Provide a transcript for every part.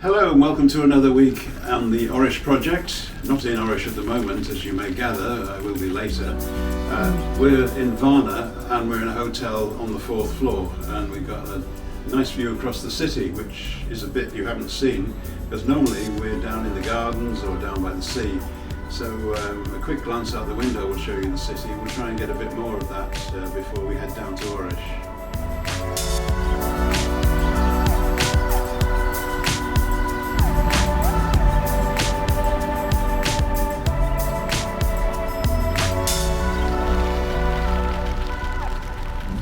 Hello and welcome to another week on the Orish project. Not in Orish at the moment, as you may gather, I will be later. We're in Varna and we're in a hotel on the 4th floor, and we've got a nice view across the city, which is a bit you haven't seen, because normally we're down in the gardens or down by the sea. So a quick glance out the window will show you the city. We'll try and get a bit more of that before we head down to Orish.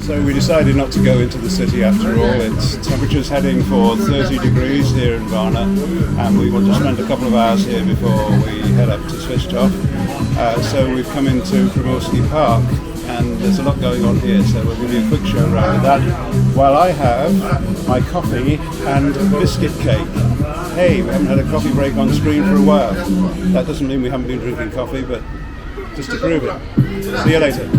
So we decided not to go into the city after all. It's temperature's heading for 30 degrees here in Varna, and we want to spend a couple of hours here before we head up to Svistov. So we've come into Primorski Park, and there's a lot going on here, so we'll give you a quick show around of that while I have my coffee and biscuit cake. Hey, we haven't had a coffee break on screen for a while. That doesn't mean we haven't been drinking coffee, but just to prove it. See you later.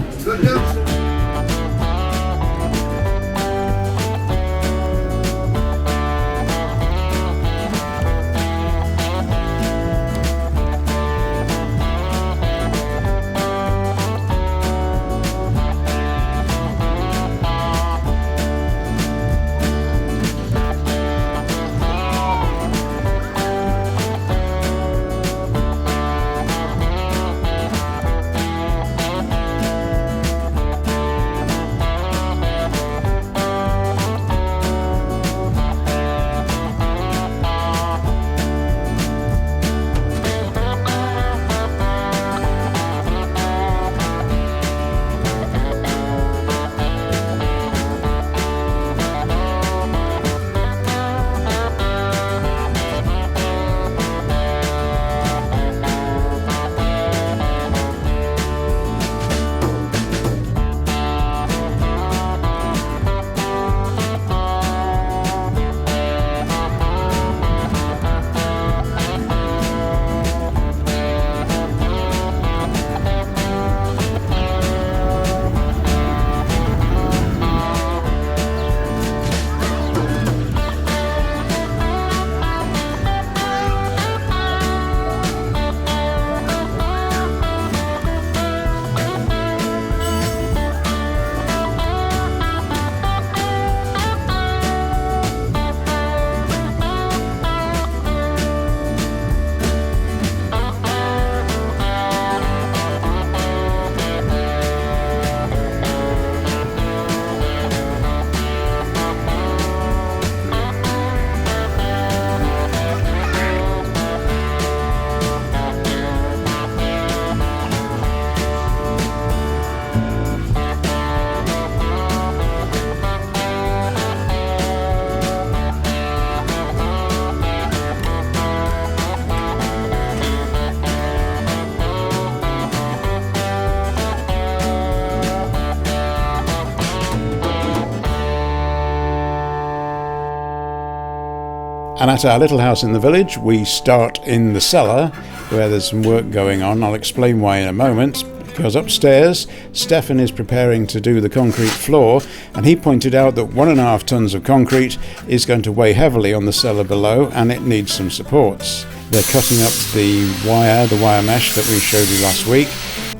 And at our little house in the village, we start in the cellar where there's some work going on. I'll explain why in a moment. Because upstairs, Stefan is preparing to do the concrete floor, and he pointed out that 1.5 tons of concrete is going to weigh heavily on the cellar below, and it needs some supports. They're cutting up the wire mesh that we showed you last week,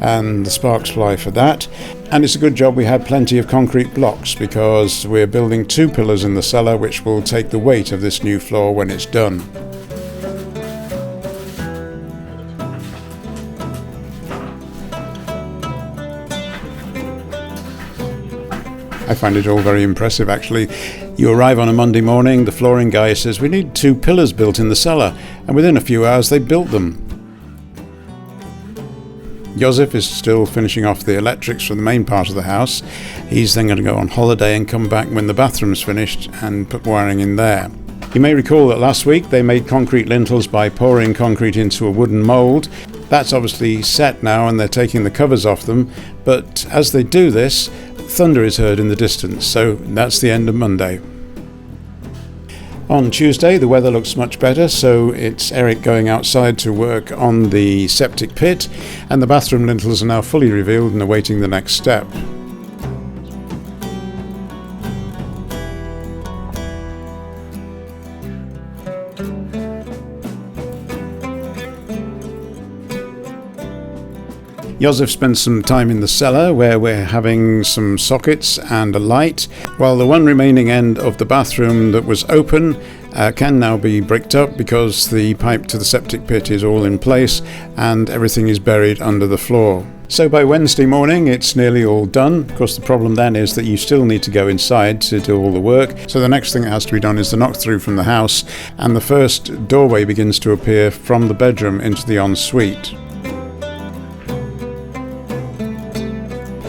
and the sparks fly for that. And it's a good job we had plenty of concrete blocks, because we're building 2 pillars in the cellar which will take the weight of this new floor when it's done. I find it all very impressive actually. You arrive on a Monday morning, the flooring guy says we need 2 pillars built in the cellar, and within a few hours they built them. Josef is still finishing off the electrics for the main part of the house. He's then going to go on holiday and come back when the bathroom's finished and put wiring in there. You may recall that last week they made concrete lintels by pouring concrete into a wooden mould. That's obviously set now and they're taking the covers off them, but as they do this, thunder is heard in the distance, so that's the end of Monday. On Tuesday the weather looks much better, so it's Eric going outside to work on the septic pit, and the bathroom lintels are now fully revealed and awaiting the next step. Josef spent some time in the cellar where we're having some sockets and a light, while the one remaining end of the bathroom that was open can now be bricked up because the pipe to the septic pit is all in place and everything is buried under the floor. So by Wednesday morning it's nearly all done. Of course, the problem then is that you still need to go inside to do all the work. So the next thing that has to be done is the knock through from the house, and the first doorway begins to appear from the bedroom into the ensuite.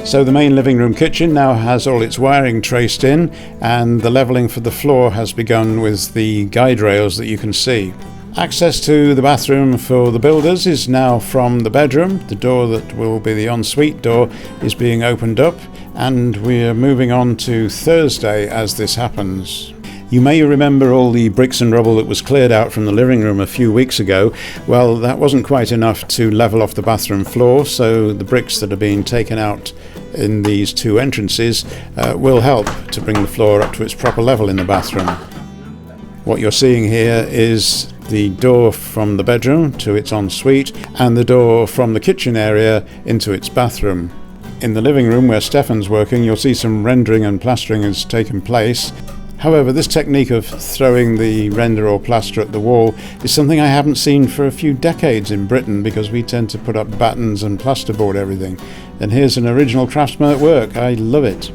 So the main living room kitchen now has all its wiring traced in, and the levelling for the floor has begun with the guide rails that you can see. Access to the bathroom for the builders is now from the bedroom. The door that will be the ensuite door is being opened up, and we're moving on to Thursday as this happens. You may remember all the bricks and rubble that was cleared out from the living room a few weeks ago. Well, that wasn't quite enough to level off the bathroom floor, so the bricks that are being taken out in these two entrances will help to bring the floor up to its proper level in the bathroom. What you're seeing here is the door from the bedroom to its ensuite and the door from the kitchen area into its bathroom. In the living room where Stefan's working, you'll see some rendering and plastering has taken place. However, this technique of throwing the render or plaster at the wall is something I haven't seen for a few decades in Britain, because we tend to put up battens and plasterboard everything. And here's an original craftsman at work. I love it.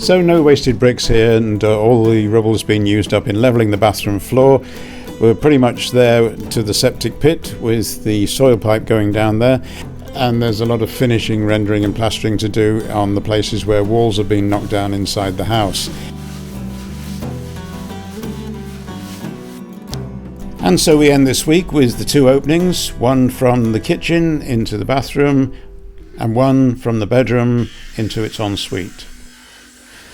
So no wasted bricks here, and all the rubble's been used up in levelling the bathroom floor. We're pretty much there to the septic pit with the soil pipe going down there. And there's a lot of finishing, rendering and plastering to do on the places where walls have been knocked down inside the house. And so we end this week with the two openings, one from the kitchen into the bathroom and one from the bedroom into its ensuite.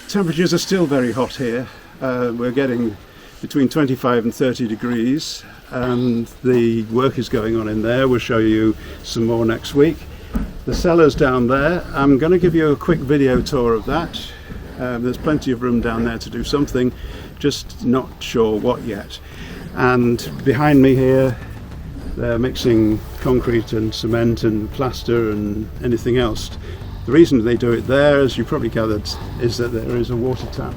Temperatures are still very hot here. We're getting between 25 and 30 degrees, and the work is going on in there. We'll show you some more next week. The cellar's down there. I'm going to give you a quick video tour of that. There's plenty of room down there to do something, just not sure what yet. And behind me here, they're mixing concrete and cement and plaster and anything else. The reason they do it there, as you probably gathered, is that there is a water tap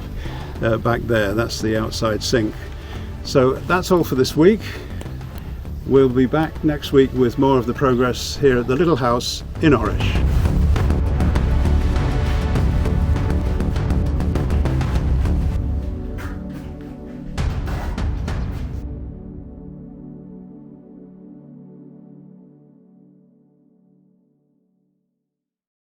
back there. That's the outside sink. So that's all for this week. We'll be back next week with more of the progress here at the little house in Orish.